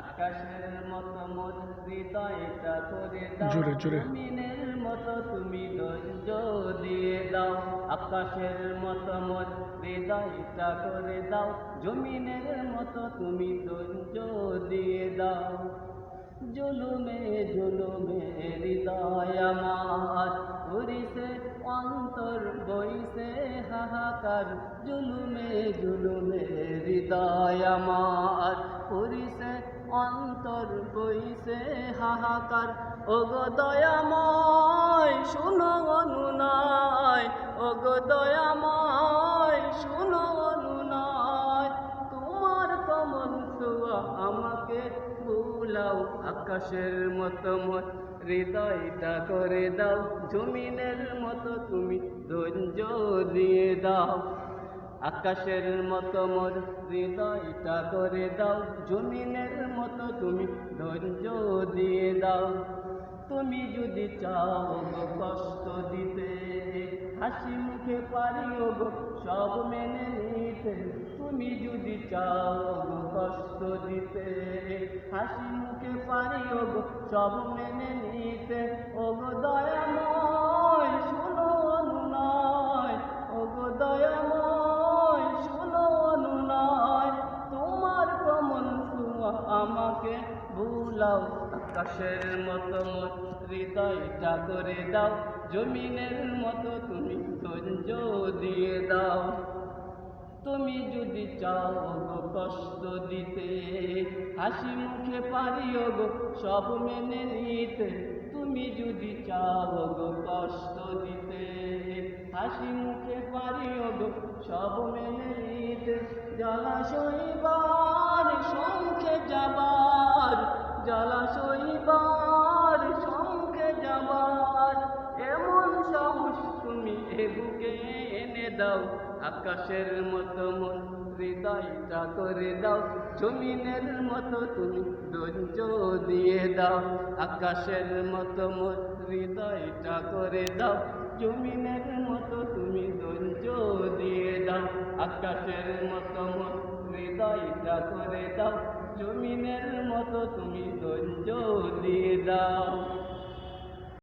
আকাশের মতো মোর হৃদয়টা করে দাও, জোরে জোরে। জমিনের মতো তুমি ধৈর্য দিয়ে দাও। আকাশের মতো মোর হৃদয়টা করে দাও, জমিনের মতো তুমি ধৈর্য দিয়ে দাও। জুলুমে জুলুমে হৃদয় আমার করিছে অন্তর বইছে হাহাকার। জুলুমে জুলুমে হৃদয় আমার করিছে অন্তর বইছে হাহাকার। ওগো দয়াময় শুনো অনুনয়, ওগো দয়াময় শুনো অনুনয়। তোমার কমল ছোঁয়া আমাকে ভুলাও, আকাশের মতো মোর হৃদয়টা করে দাও, জমিনের মতো তুমি ধৈর্য দিয়ে দাও। আকাশের মতো মোর হৃদয়টা করে দাও, জমিনের মতো তুমি ধৈর্য দিয়ে দাও। তুমি যদি চাও গো কষ্ট দিতে, হাসি মুখে পারি গো সব মেনে নিতে। তুমি যদি চাও গো কষ্ট দিতে, হাসি মুখে পারি গো সব মেনে নিতে। ওগো দয়াময় শুনো অনুনয়, ওগো দয়াময় শুনো অনুনয়। তোমার কমল ছোঁয়া আমাকে ভুলাও, আকাশের মতো মোর হৃদয়টা করে দাও, জমিনের মতো তুমি ধৈর্য দিয়ে দাও। তুমি যদি চাও গো কষ্ট দিতে, হাসি মুখে পারিও গো সব মেনে নিতে। তুমি যদি চাও গো কষ্ট দিতে, হাসি মুখে পারিও গো সব মেনে নিতে। জ্বালা সইবার সংখ্যে যাবার, জ্বালা সইবার সংখ্যে যাবার, এমন সাহস তুমি এ বুকে এনে দাও। আকাশের মতো মোর হৃদয়টা করে দাও, জমিনের মতো তুমি ধৈর্য দিয়ে দাও। আকাশের মতো মোর হৃদয়টা করে দাও, জমিনের মতো তুমি ধৈর্য দিয়ে দাও। আকাশের মতো মোর হৃদয়টা করে দাও, জমিনের মতো তুমি ধৈর্য দিয়ে দাও।